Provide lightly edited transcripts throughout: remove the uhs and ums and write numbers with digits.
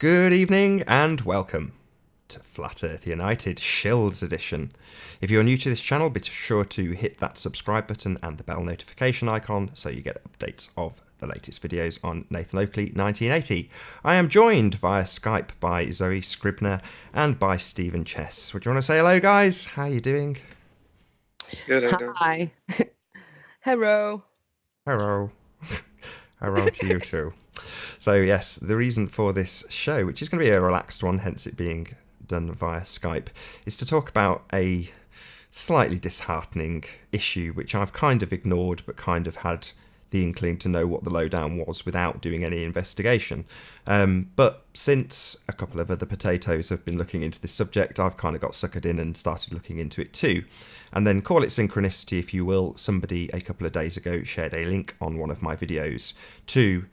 Good evening and welcome to Flat Earth United Shills edition. If you're new to this channel, be sure to hit that subscribe button and the bell notification icon so you get updates of the latest videos on Nathan Oakley 1980. I am joined via Skype by Zoe Scribner and by Stephen Chess. Would you want to say hello, guys? How are you doing? Good, how you doing? Hi. Hello. Hello. Hello to you too. So yes, the reason for this show, which is going to be a relaxed one, hence it being done via Skype, is to talk about a slightly disheartening issue which I've kind of ignored but kind of had the inkling to know what the lowdown was without doing any investigation. But since a couple of other potatoes have been looking into this subject, I've kind of got suckered in and started looking into it too. And then call it synchronicity if you will, somebody a couple of days ago shared a link on one of my videos to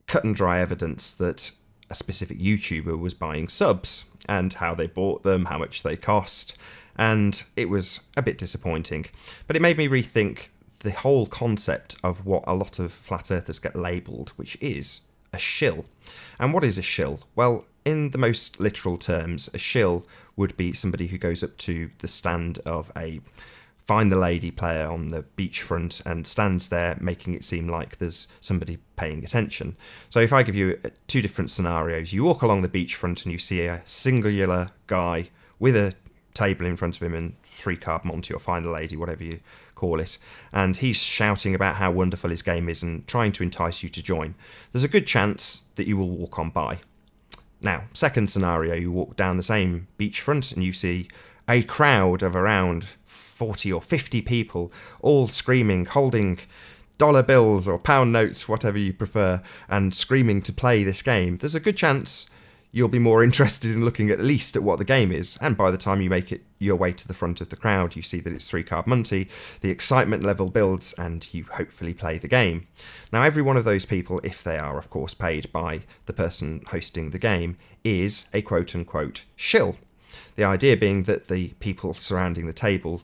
cut and dry evidence that a specific YouTuber was buying subs and how they bought them, how much they cost, and it was a bit disappointing. But it made me rethink the whole concept of what a lot of flat earthers get labelled, which is a shill. And what is a shill? Well, in the most literal terms, a shill would be somebody who goes up to the stand of a Find the Lady player on the beachfront and stands there making it seem like there's somebody paying attention. So if I give you two different scenarios, you walk along the beachfront and you see a singular guy with a table in front of him and 3-card Monty or Find the Lady, whatever you call it, and he's shouting about how wonderful his game is and trying to entice you to join. There's a good chance that you will walk on by. Now, second scenario, you walk down the same beachfront and you see a crowd of around 40 or 50 people, all screaming, holding dollar bills or pound notes, whatever you prefer, and screaming to play this game. There's a good chance you'll be more interested in looking at least at what the game is, and by the time you make it your way to the front of the crowd, you see that it's 3-card Monty, the excitement level builds, and you hopefully play the game. Now, every one of those people, if they are of course paid by the person hosting the game, is a quote-unquote shill. The idea being that the people surrounding the table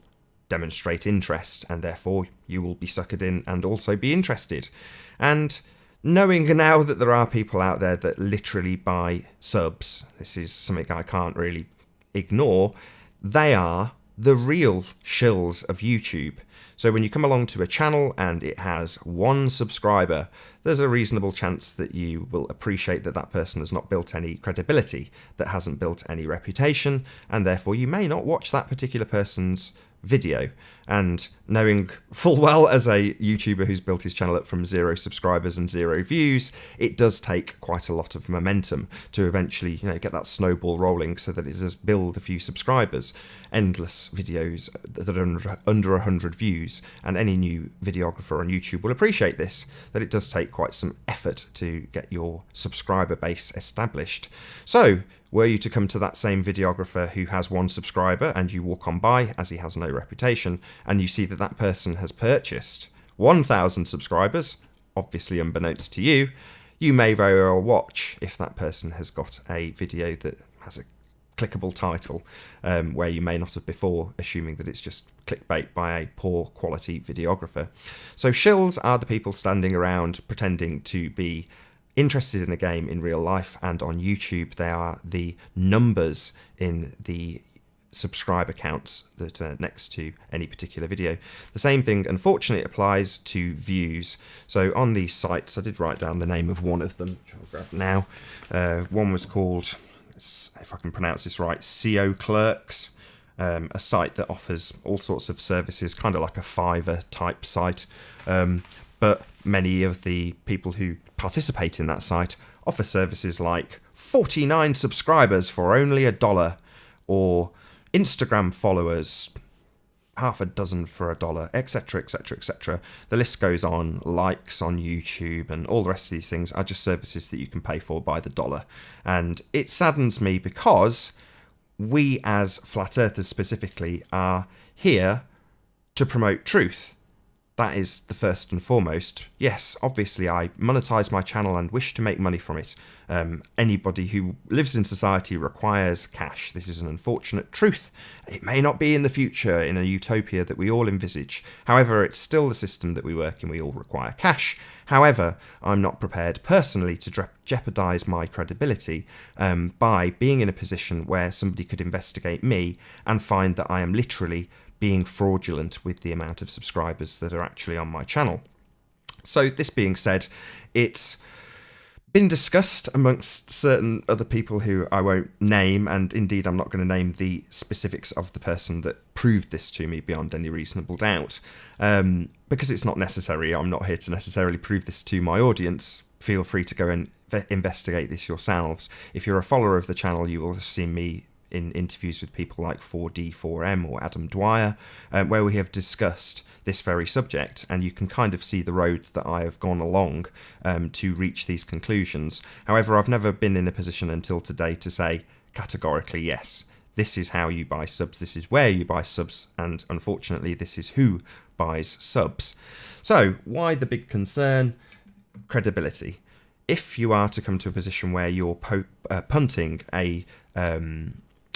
demonstrate interest, and therefore you will be suckered in and also be interested. And knowing now that there are people out there that literally buy subs, this is something I can't really ignore, they are the real shills of YouTube. So when you come along to a channel and it has 1 subscriber, there's a reasonable chance that you will appreciate that that person has not built any credibility, that hasn't built any reputation, and therefore you may not watch that particular person's video. And knowing full well as a YouTuber who's built his channel up from 0 subscribers and 0 views, it does take quite a lot of momentum to eventually, get that snowball rolling so that it does build a few subscribers. Endless videos that are under 100 views, and any new videographer on YouTube will appreciate this, that it does take quite some effort to get your subscriber base established. So, were you to come to that same videographer who has 1 subscriber and you walk on by as he has no reputation, and you see that that person has purchased 1,000 subscribers, obviously unbeknownst to you, you may very well watch if that person has got a video that has a clickable title, where you may not have before, assuming that it's just clickbait by a poor quality videographer. So shills are the people standing around pretending to be interested in a game in real life, and on YouTube they are the numbers in the subscriber counts that are next to any particular video. The same thing unfortunately applies to views. So on these sites, I did write down the name of one of them, which I'll grab now. One was called, if I can pronounce this right, CO Clerks, a site that offers all sorts of services, kind of like a Fiverr type site, but many of the people who participate in that site offer services like 49 subscribers for only $1, or Instagram followers, half a dozen for $1, etc, etc, etc. The list goes on. Likes on YouTube and all the rest of these things are just services that you can pay for by the dollar. And it saddens me because we as flat earthers specifically are here to promote truth. that is the first and foremost. Yes, obviously I monetize my channel and wish to make money from it. Anybody who lives in society requires cash. This is an unfortunate truth. It may not be in the future, in a utopia that we all envisage. However, it's still the system that we work in. We all require cash. However, I'm not prepared personally to jeopardize my credibility by being in a position where somebody could investigate me and find that I am literally being fraudulent with the amount of subscribers that are actually on my channel. So this being said, it's been discussed amongst certain other people who I won't name, and indeed I'm not going to name the specifics of the person that proved this to me beyond any reasonable doubt, because it's not necessary. I'm not here to necessarily prove this to my audience. Feel free to go and investigate this yourselves. If you're a follower of the channel, you will have seen me in interviews with people like 4D4M or Adam Dwyer, where we have discussed this very subject, and you can kind of see the road that I have gone along to reach these conclusions. However, I've never been in a position until today to say categorically, yes, this is how you buy subs, this is where you buy subs, and unfortunately this is who buys subs. So why the big concern? Credibility. If you are to come to a position where you're punting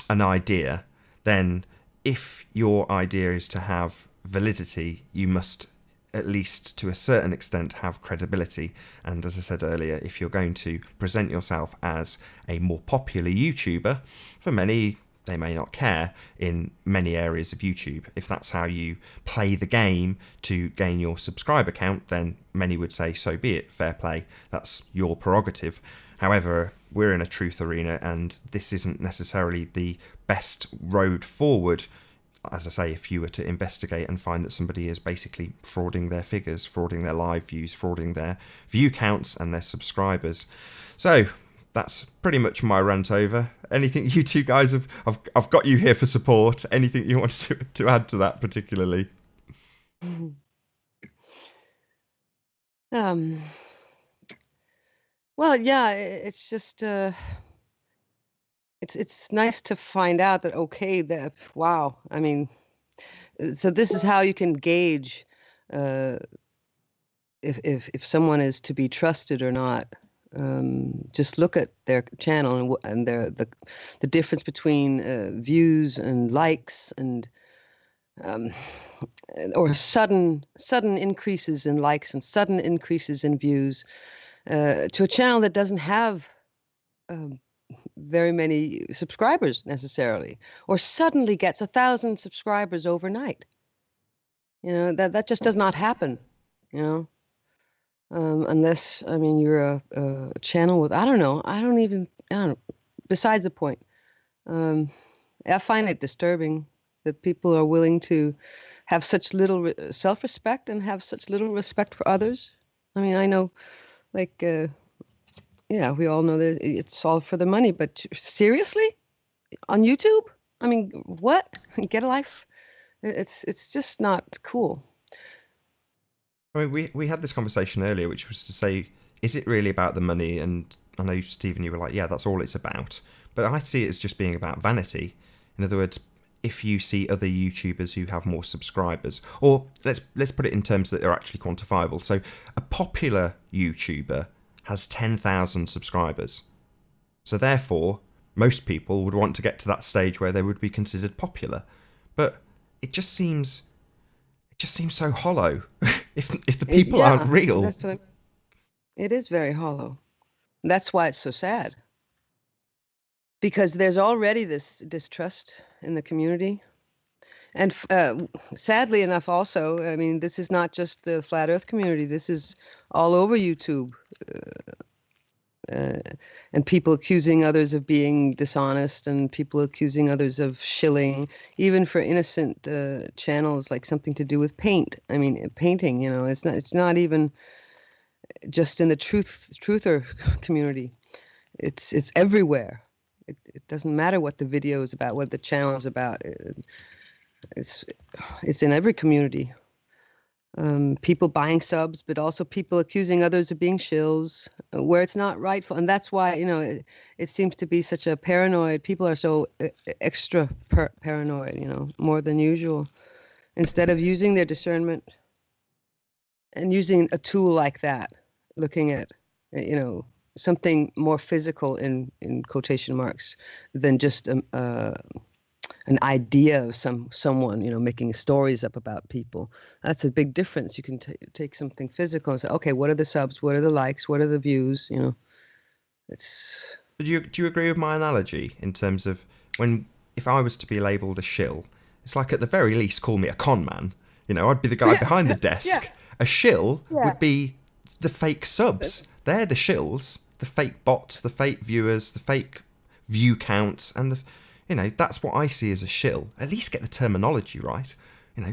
an idea, then if your idea is to have validity, you must, at least to a certain extent, have credibility. And as I said earlier, if you're going to present yourself as a more popular YouTuber, for many, they may not care in many areas of YouTube. If that's how you play the game to gain your subscriber count, then many would say, so be it, fair play, that's your prerogative. However, we're in a truth arena, and this isn't necessarily the best road forward. As I say, if you were to investigate and find that somebody is basically frauding their figures, frauding their live views, frauding their view counts and their subscribers. So that's pretty much my rant over. Anything you two guys have, I've got you here for support. Anything you wanted to add to that particularly? Well, yeah, it's just it's nice to find out that, okay, that, wow, I mean, so this is how you can gauge if someone is to be trusted or not. Just look at their channel and the difference between views and likes and or sudden increases in likes and sudden increases in views to a channel that doesn't have very many subscribers necessarily, or suddenly gets 1,000 subscribers overnight. You know, that just does not happen, you know, unless, I mean, you're a channel with, I don't know, besides the point. I find it disturbing that people are willing to have such little self-respect and have such little respect for others. I mean, I know, like, yeah, we all know that it's all for the money, but seriously? On YouTube? I mean, what? Get a life? It's just not cool. I mean, we had this conversation earlier, which was to say, is it really about the money? And I know, Stephen, you were like, yeah, that's all it's about. But I see it as just being about vanity. In other words, if you see other YouTubers who have more subscribers, or let's put it in terms that are actually quantifiable. So a popular YouTuber has 10,000 subscribers. So therefore, most people would want to get to that stage where they would be considered popular. But it just seems so hollow. if the people aren't real. It is very hollow. That's why it's so sad. Because there's already this distrust in the community. And sadly enough also, I mean, this is not just the Flat Earth community. This is all over YouTube. And people accusing others of being dishonest, and people accusing others of shilling, even for innocent channels like something to do with paint. I mean, painting, you know, it's not even just in the truther community. It's everywhere. It doesn't matter what the video is about, what the channel is about. It's in every community. People buying subs, but also people accusing others of being shills where it's not rightful. And that's why, you know, it seems to be such a paranoid. People are so extra paranoid, you know, more than usual, instead of using their discernment. and using a tool like that, looking at, something more physical in quotation marks than just an idea of someone, making stories up about people. That's a big difference. You can take something physical and say, okay, what are the subs? What are the likes? What are the views? It's. Do you agree with my analogy in terms of if I was to be labelled a shill, it's like at the very least call me a con man. I'd be the guy behind the desk. Yeah. A shill would be the fake subs. They're the shills, the fake bots, the fake viewers, the fake view counts, and that's what I see as a shill. At least get the terminology right.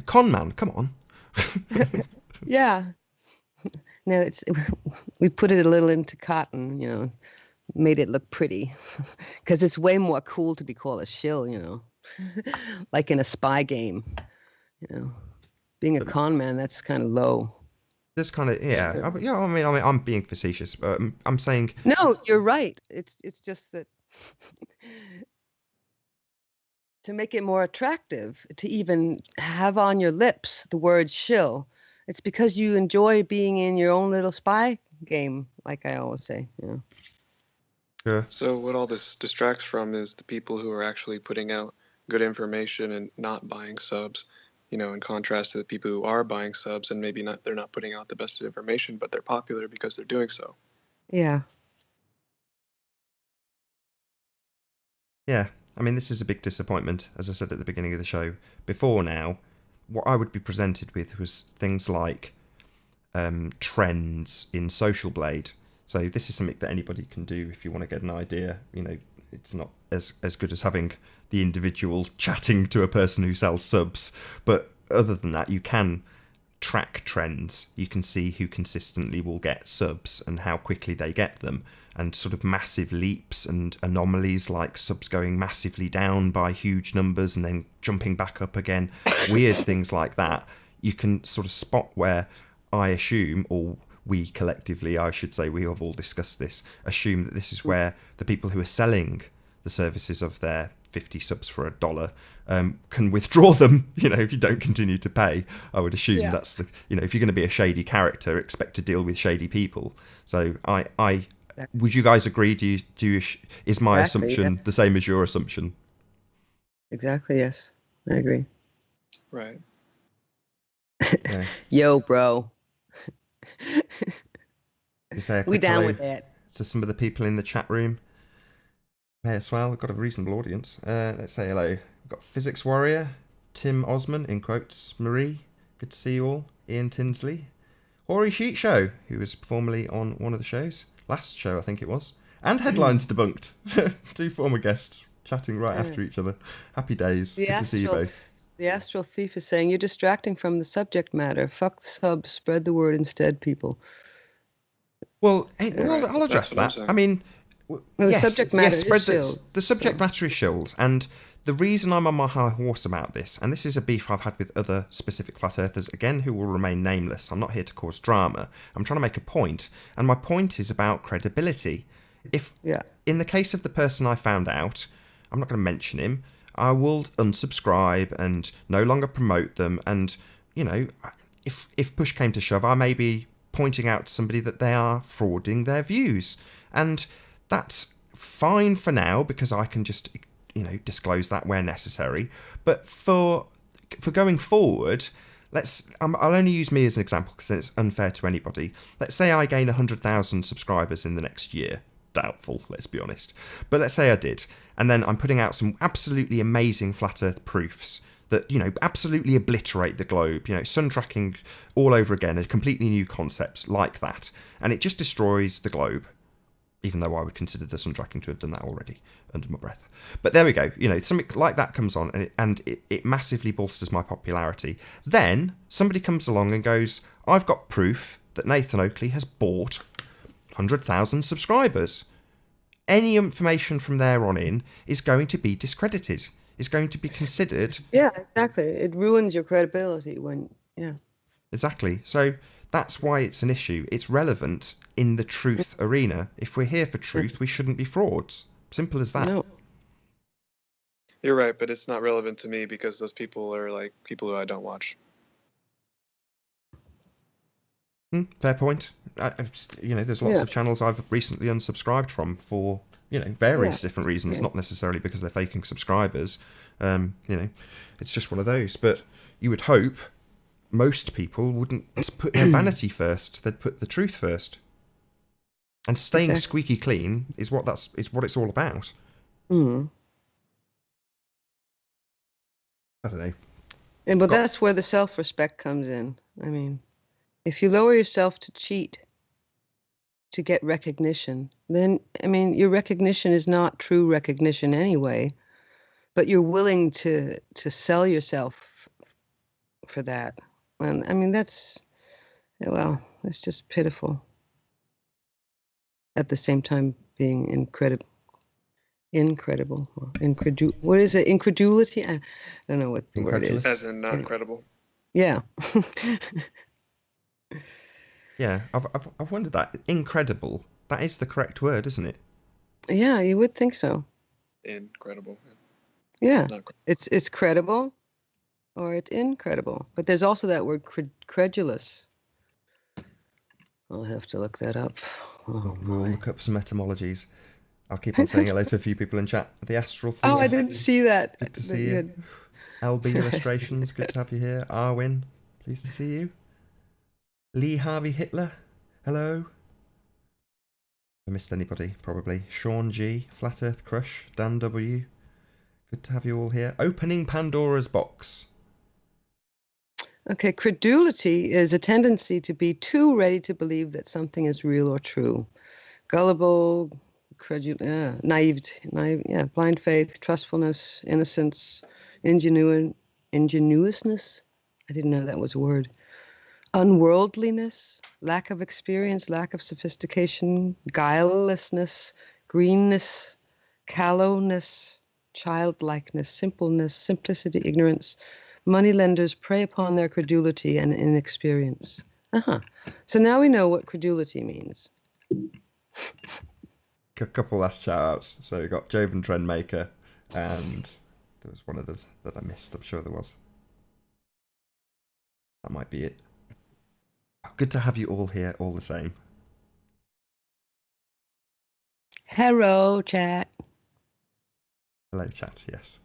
Con man, come on. Yeah. No, we put it a little into cotton, made it look pretty, because it's way more cool to be called a shill, like in a spy game, being a con man, that's kind of low. This kind of I'm being facetious, but I'm saying no, you're right. It's just that to make it more attractive, to even have on your lips the word shill, it's because you enjoy being in your own little spy game, like I always say. Sure. So what all this distracts from is the people who are actually putting out good information and not buying subs, in contrast to the people who are buying subs and maybe they're not putting out the best information, but they're popular because they're doing so. Yeah. Yeah. I mean, this is a big disappointment, as I said at the beginning of the show. Before now, what I would be presented with was things like trends in Social Blade. So this is something that anybody can do if you want to get an idea. It's not as good as having the individual chatting to a person who sells subs. But other than that, you can track trends. You can see who consistently will get subs and how quickly they get them. And sort of massive leaps and anomalies like subs going massively down by huge numbers and then jumping back up again. Weird things like that. You can sort of spot where I assume, or we collectively, I should say, we have all discussed this, assume that this is where the people who are selling the services of their 50 subs for $1 can withdraw them, if you don't continue to pay. I would assume that's the, if you're going to be a shady character, expect to deal with shady people. So I would you guys agree? Is my assumption the same as your assumption? Exactly, yes. I agree. Right. Yeah. Yo, bro. We down with that. To some of the people in the chat room. May as well. We've got a reasonable audience. Let's say hello. We've got Physics Warrior, Tim Osman, in quotes, Marie. Good to see you all. Ian Tinsley. Hori Sheet Show, who was formerly on one of the shows. Last show, I think it was. And Headlines Debunked. 2 former guests chatting right after each other. Happy days. Good to see you both. The Astral Thief is saying, you're distracting from the subject matter. Fuck the subs. Spread the word instead, people. Well, I'll address that. I mean, yes, the subject matter is shills. The subject matter is shills. And the reason I'm on my high horse about this, and this is a beef I've had with other specific flat earthers, again, who will remain nameless. I'm not here to cause drama. I'm trying to make a point. And my point is about credibility. In the case of the person I found out, I'm not going to mention him, I will unsubscribe and no longer promote them. And, if push came to shove, I may be pointing out to somebody that they are frauding their views. And that's fine for now because I can just, disclose that where necessary. But for going forward, I'll only use me as an example because it's unfair to anybody. Let's say I gain 100,000 subscribers in the next year. Doubtful, let's be honest. But let's say I did. And then I'm putting out some absolutely amazing flat earth proofs that, absolutely obliterate the globe. Sun tracking all over again, a completely new concept like that. And it just destroys the globe. Even though I would consider the sun tracking to have done that already under my breath. But there we go. Something like that comes on and it massively bolsters my popularity. Then somebody comes along and goes, I've got proof that Nathan Oakley has bought 100,000 subscribers. Any information from there on in is going to be discredited, is going to be considered. Yeah, exactly. It ruins your credibility Exactly. So that's why it's an issue. It's relevant in the truth arena. If we're here for truth, we shouldn't be frauds. Simple as that. No. You're right, but it's not relevant to me because those people are like people who I don't watch. Fair point. There's lots of channels I've recently unsubscribed from for, various different reasons, not necessarily because they're faking subscribers. It's just one of those. But you would hope most people wouldn't put their vanity first. They'd put the truth first. And staying squeaky clean is what it's all about. Mm. I don't know. But that's where the self-respect comes in. I mean, if you lower yourself to cheat to get recognition, then, your recognition is not true recognition anyway, but you're willing to sell yourself for that. And it's just pitiful. At the same time being incredible. What is it? Incredulity? I don't know what the word is. As in not credible. Yeah. Yeah, I've wondered that. Incredible. That is the correct word, isn't it? Yeah, you would think so. Incredible. Yeah. It's credible or it's incredible. But there's also that word credulous. I'll have to look that up. We'll look up some etymologies. I'll keep on saying hello to a few people in chat. The Astral Thief. Oh, I didn't see that. Good to see you. LB Illustrations, good to have you here. Arwin, pleased to see you. Lee Harvey Hitler, hello. I missed anybody, probably. Sean G, Flat Earth Crush, Dan W. Good to have you all here. Opening Pandora's Box. Okay, credulity is a tendency to be too ready to believe that something is real or true. Gullible, naive, blind faith, trustfulness, innocence, ingenuousness. I didn't know that was a word. Unworldliness, lack of experience, lack of sophistication, guilelessness, greenness, callowness, childlikeness, simpleness, simplicity, ignorance. Moneylenders prey upon their credulity and inexperience. So now we know what credulity means. A couple last shout-outs. So we got Joven Trendmaker, and there was one other that I missed. I'm sure there was. That might be it. Good to have you all here, all the same. Hello, chat. Hello, chat. Yes.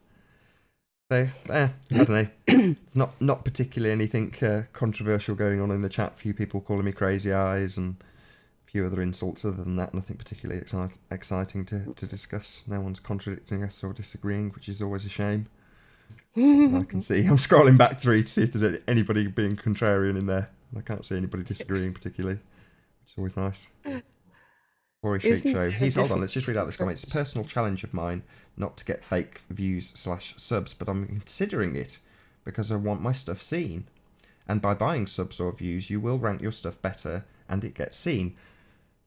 So, I don't know. It's not particularly anything controversial going on in the chat. Few people calling me crazy eyes and a few other insults. Other than that, nothing particularly exciting to discuss. No one's contradicting us or disagreeing, which is always a shame. I can see. I'm scrolling back through to see if there's anybody being contrarian in there. I can't see anybody disagreeing particularly, which is always nice. Or a shit show. Hold on, let's just read out this comment. It's a personal challenge of mine not to get fake views/subs, but I'm considering it because I want my stuff seen. And by buying subs or views, you will rank your stuff better and it gets seen.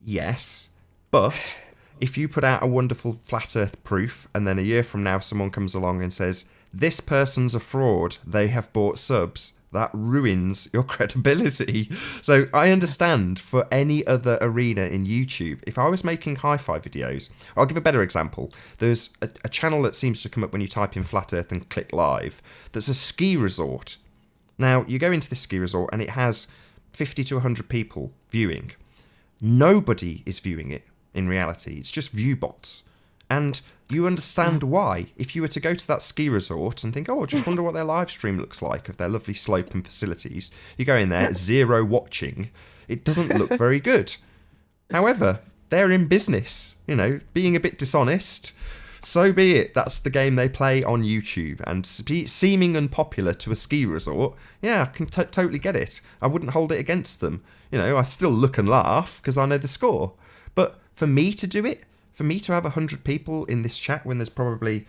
Yes, but if you put out a wonderful flat earth proof and then a year from now someone comes along and says, this person's a fraud, they have bought subs, that ruins your credibility. So I understand for any other arena in YouTube, if I was making hi-fi videos, I'll give a better example. There's a channel that seems to come up when you type in Flat Earth and click live. That's a ski resort. Now, you go into this ski resort and it has 50 to 100 people viewing. Nobody is viewing it in reality. It's just view bots. And you understand why. If you were to go to that ski resort and think, I just wonder what their live stream looks like of their lovely slope and facilities. You go in there, 0 watching. It doesn't look very good. However, they're in business, being a bit dishonest. So be it. That's the game they play on YouTube. And seeming unpopular to a ski resort, I can totally get it. I wouldn't hold it against them. I still look and laugh because I know the score. But for me to do it, for me to have 100 people in this chat when there's probably,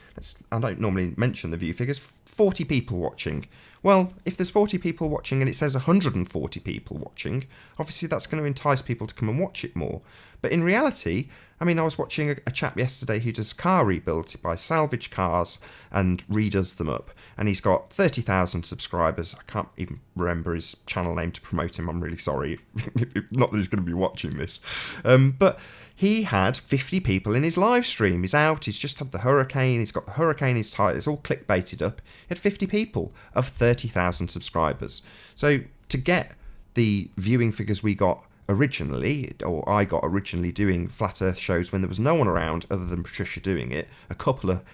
I don't normally mention the view figures, 40 people watching. Well, if there's 40 people watching and it says 140 people watching, obviously that's going to entice people to come and watch it more. But in reality, I was watching a chap yesterday who does car rebuilds. He buys salvage cars and redoes them up. And he's got 30,000 subscribers. I can't even remember his channel name to promote him. I'm really sorry. Not that he's going to be watching this. But he had 50 people in his live stream. He's out. He's just had the hurricane. He's got the hurricane in his title. It's all clickbaited up. He had 50 people of 30,000 subscribers. So to get the viewing figures we got originally, or I got originally doing Flat Earth shows when there was no one around other than Patricia doing it,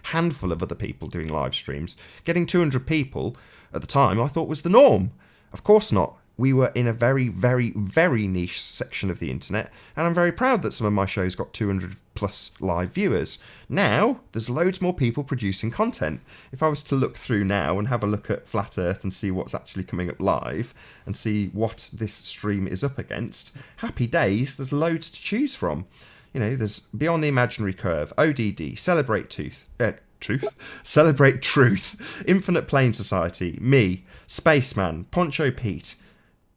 handful of other people doing live streams, getting 200 people at the time I thought was the norm. Of course not. We were in a very, very, very niche section of the internet, and I'm very proud that some of my shows got 200 plus live viewers. Now, there's loads more people producing content. If I was to look through now and have a look at Flat Earth and see what's actually coming up live, and see what this stream is up against, happy days, there's loads to choose from. You know, there's Beyond the Imaginary Curve, ODD, Celebrate Celebrate Truth, Infinite Plane Society, me, Spaceman, Poncho Pete,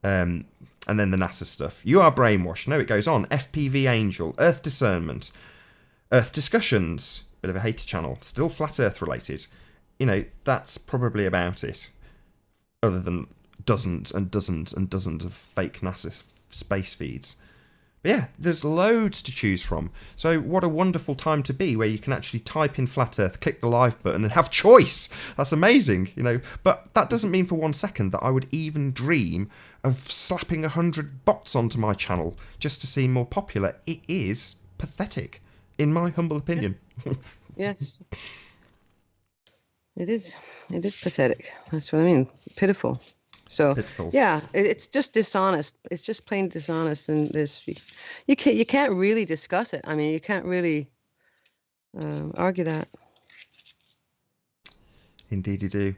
and then the NASA stuff. You Are Brainwashed. No, it goes on. FPV Angel, Earth Discernment, Earth Discussions, bit of a hater channel, still Flat Earth related. You know, that's probably about it. Other than dozens and dozens and dozens of fake NASA space feeds. But yeah, there's loads to choose from. So what a wonderful time to be where you can actually type in Flat Earth, click the live button and have choice. That's amazing, you know. But that doesn't mean for 1 second that I would even dream of slapping 100 bots onto my channel just to seem more popular. It is pathetic, in my humble opinion. Yes. It is. It is pathetic. That's what I mean. Pitiful. So Pitiful. yeah, it's just dishonest. It's just plain dishonest, and you can't really discuss it. I mean, you can't really argue that. Indeed you do.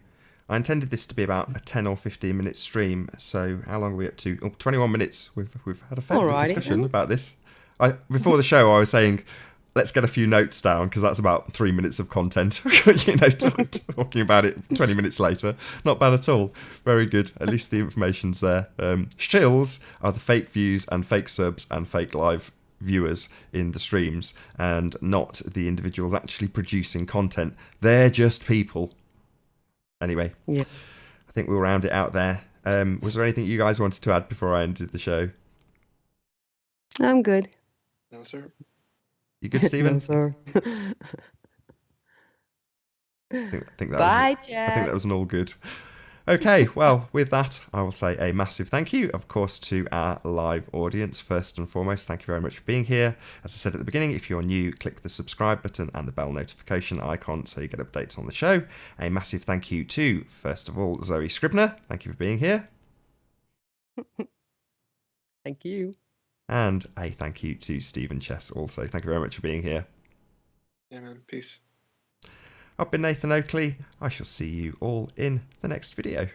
I intended this to be about a 10 or 15 minute stream, so how long are we up to? Oh, 21 minutes. We've had a fair bit of discussion about this. Before the show, I was saying, let's get a few notes down, because that's about 3 minutes of content. You know, talking about it 20 minutes later. Not bad at all. Very good. At least the information's there. Shills are the fake views and fake subs and fake live viewers in the streams, and not the individuals actually producing content. They're just people. Anyway, yeah. I think we'll round it out there. Was there anything you guys wanted to add before I ended the show? I'm good. No, sir. You good, Stephen? No, sir. I think that Bye, was, Jack. I think that was an all good. Okay, well, with that, I will say a massive thank you, of course, to our live audience. First and foremost, thank you very much for being here. As I said at the beginning, if you're new, click the subscribe button and the bell notification icon so you get updates on the show. A massive thank you to, first of all, Zoe Scribner. Thank you for being here. Thank you. And a thank you to Stephen Chess also. Thank you very much for being here. Yeah, man. Peace. I've been Nathan Oakley. I shall see you all in the next video.